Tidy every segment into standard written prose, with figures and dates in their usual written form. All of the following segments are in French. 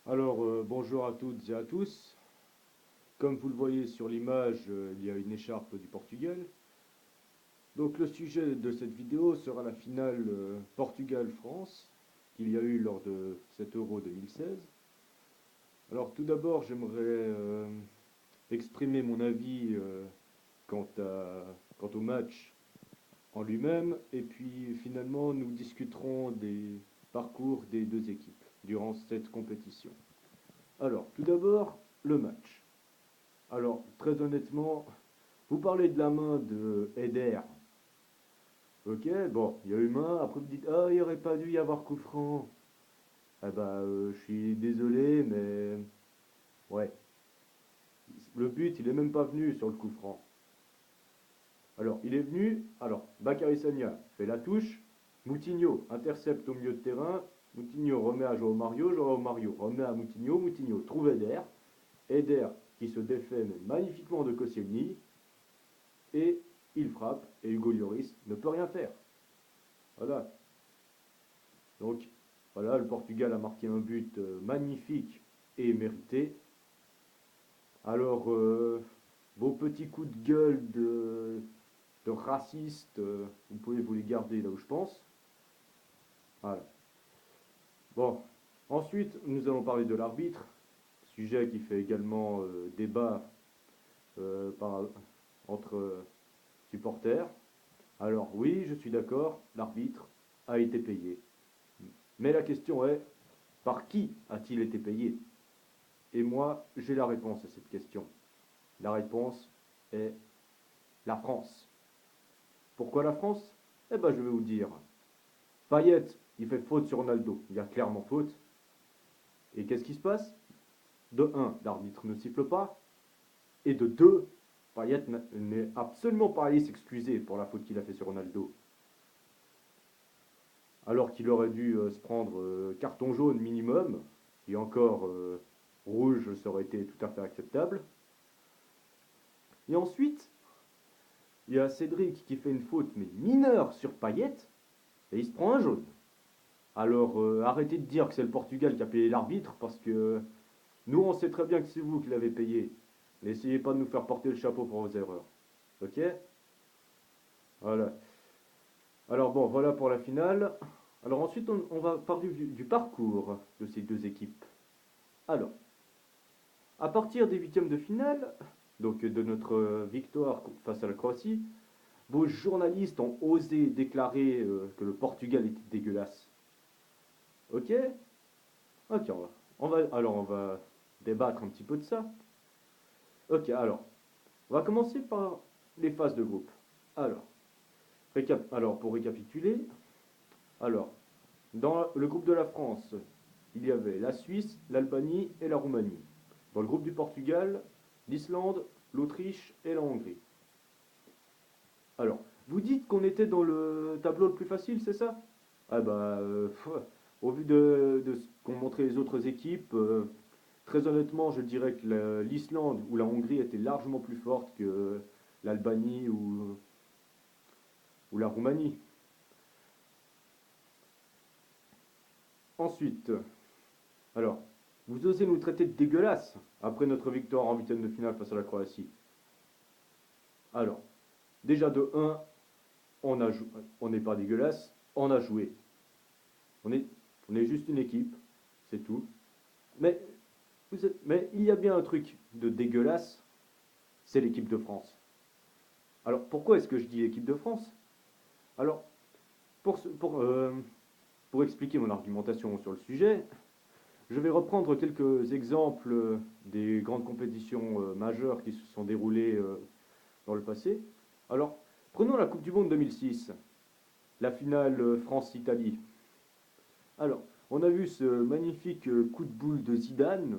Alors, bonjour à toutes et à tous. Comme vous le voyez sur l'image, il y a une écharpe du Portugal. Donc, le sujet de cette vidéo sera la finale Portugal-France qu'il y a eu lors de cet Euro 2016. Alors, tout d'abord, j'aimerais exprimer mon avis quant au match en lui-même, et puis finalement, nous discuterons des parcours des deux équipes durant cette compétition. Alors, tout d'abord, le match. Alors, très honnêtement, vous parlez de la main de Eder. Ok, bon, il y a eu main, après vous dites, ah, il aurait pas dû y avoir coup franc. Ah bah, je suis désolé, mais ouais, le but, il est même pas venu sur le coup franc. Alors, il est venu, alors, Bakary Sagna fait la touche, Moutinho intercepte au milieu de terrain, Moutinho remet à Joao Mario remet à Moutinho, Moutinho trouve Eder, Eder qui se défait mais magnifiquement de Koscielny, et il frappe, et Hugo Lloris ne peut rien faire. Voilà. Donc, voilà, le Portugal a marqué un but magnifique et mérité. Alors, vos petits coups de gueule de racistes, vous pouvez vous les garder là où je pense. Voilà. Bon, ensuite, nous allons parler de l'arbitre, sujet qui fait également débat par, entre supporters. Alors oui, je suis d'accord, l'arbitre a été payé. Mais la question est, par qui a-t-il été payé? Et moi, j'ai la réponse à cette question. La réponse est la France. Pourquoi la France? Eh ben, je vais vous dire. Payet, il fait faute sur Ronaldo. Il y a clairement faute. Et qu'est-ce qui se passe? De un, l'arbitre ne siffle pas. Et de 2, Payet n'est absolument pas allé s'excuser pour la faute qu'il a fait sur Ronaldo. Alors qu'il aurait dû se prendre carton jaune minimum. Et encore, rouge, ça aurait été tout à fait acceptable. Et ensuite, il y a Cédric qui fait une faute, mais mineure sur Payet, et il se prend un jaune. Alors arrêtez de dire que c'est le Portugal qui a payé l'arbitre, parce que nous on sait très bien que c'est vous qui l'avez payé. N'essayez pas de nous faire porter le chapeau pour vos erreurs. Ok? Voilà. Alors bon, voilà pour la finale. Alors ensuite on va parler du parcours de ces deux équipes. Alors, à partir des huitièmes de finale, donc de notre victoire face à la Croatie, vos journalistes ont osé déclarer que le Portugal était dégueulasse. Ok? Ok, alors on va débattre un petit peu de ça. Ok, alors, on va commencer par les phases de groupe. Alors, alors pour récapituler, alors, dans le groupe de la France, il y avait la Suisse, l'Albanie et la Roumanie. Dans le groupe du Portugal, l'Islande, l'Autriche et la Hongrie. Alors, vous dites qu'on était dans le tableau le plus facile, c'est ça? Ah bah, au vu de ce qu'ont montré les autres équipes, très honnêtement, je dirais que l'Islande ou la Hongrie étaient largement plus fortes que l'Albanie ou la Roumanie. Ensuite, alors, vous osez nous traiter de dégueulasse après notre victoire en huitième de finale face à la Croatie. Alors, déjà de un, on n'est pas dégueulasse, on a joué. On est, on est juste une équipe, c'est tout. Mais, mais il y a bien un truc de dégueulasse, c'est l'équipe de France. Alors, pourquoi est-ce que je dis l'équipe de France? Alors, pour, pour expliquer mon argumentation sur le sujet, je vais reprendre quelques exemples des grandes compétitions majeures qui se sont déroulées dans le passé. Alors, prenons la Coupe du Monde 2006, la finale France-Italie. Alors, on a vu ce magnifique coup de boule de Zidane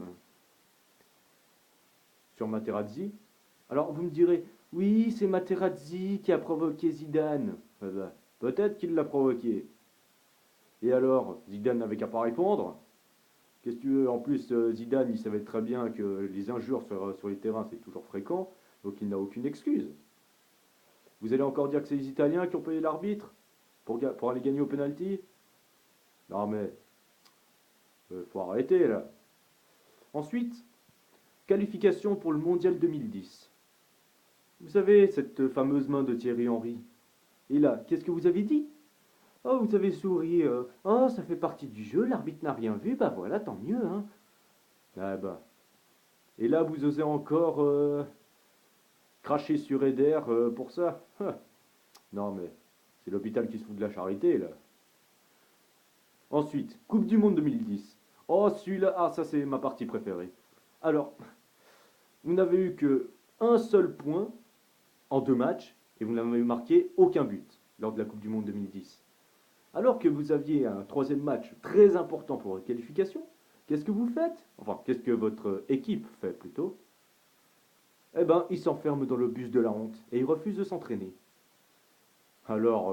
sur Materazzi. Alors, vous me direz, oui, c'est Materazzi qui a provoqué Zidane. Peut-être qu'il l'a provoqué. Et alors, Zidane n'avait qu'à pas répondre. Qu'est-ce que tu veux? En plus, Zidane, il savait très bien que les injures sur les terrains, c'est toujours fréquent, donc il n'a aucune excuse. Vous allez encore dire que c'est les Italiens qui ont payé l'arbitre pour aller gagner au penalty? Non mais, faut arrêter là. Ensuite, qualification pour le Mondial 2010. Vous savez, cette fameuse main de Thierry Henry. Et là, qu'est-ce que vous avez dit? Oh, vous avez souri. Oh, ça fait partie du jeu, l'arbitre n'a rien vu. Bah voilà, tant mieux, hein. Ah bah. Et là, vous osez encore cracher sur Eder pour ça? Non, mais c'est l'hôpital qui se fout de la charité, là. Ensuite, Coupe du Monde 2010. Oh, celui-là, ah, ça c'est ma partie préférée. Alors, vous n'avez eu que un seul point en 2 matchs et vous n'avez marqué aucun but lors de la Coupe du Monde 2010. Alors que vous aviez un troisième match très important pour votre qualification, qu'est-ce que vous faites? Enfin, qu'est-ce que votre équipe fait plutôt? Eh ben, il s'enferme dans le bus de la honte et il refuse de s'entraîner. Alors,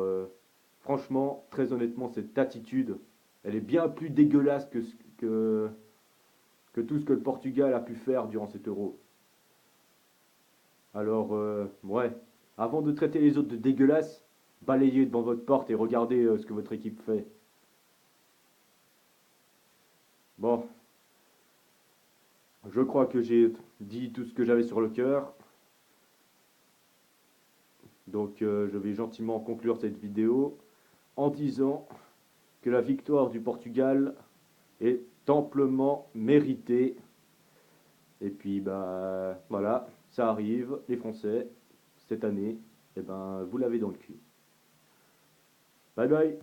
franchement, très honnêtement, cette attitude, elle est bien plus dégueulasse que tout ce que le Portugal a pu faire durant cet euro. Alors, ouais, avant de traiter les autres de dégueulasses, balayez devant votre porte et regardez ce que votre équipe fait. Bon, je crois que j'ai dit tout ce que j'avais sur le cœur. Donc, je vais gentiment conclure cette vidéo en disant que la victoire du Portugal est amplement méritée. Et puis, bah, voilà, ça arrive, les Français, cette année, eh ben, vous l'avez dans le cul. Bye bye.